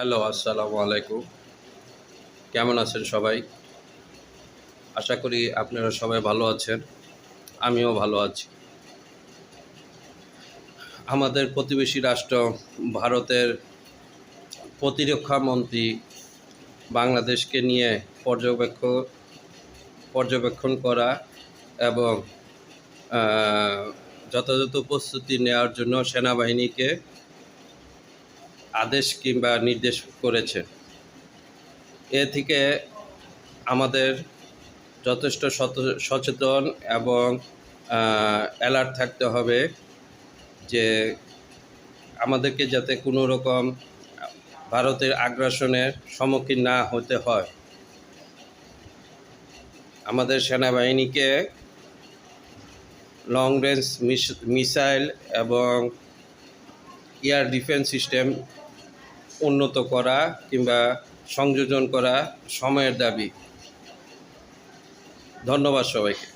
Hello, আসসালামু আলাইকুম। কেমন আছেন সবাই? আশা করি আপনারা সবাই ভালো আছেন। আমিও ভালো আছি। আমাদের প্রতিবেশী রাষ্ট্র ভারতের প্রতিরক্ষা মন্ত্রী বাংলাদেশকে নিয়ে পর্যবেক্ষণ করা এবং আ যথাযথ প্রস্তুতি নেওয়ার জন্য সেনাবাহিনীকে আদেশ কিংবা নির্দেশ করেছে। এ থেকে আমাদের যথেষ্ট সচেতন এবং অ্যালার্ট থাকতে হবে যে আমাদেরকে যাতে কোনো রকম ভারতের আগ্রাসনের সম্মুখীন না হতে হয়। আমাদের সেনাবাহিনীকে লং রেঞ্জ মিসাইল এবং এয়ার ডিফেন্স সিস্টেম উন্নত করা কিংবা সংযোজন করা সময়ের দাবি। ধন্যবাদ সবাইকে।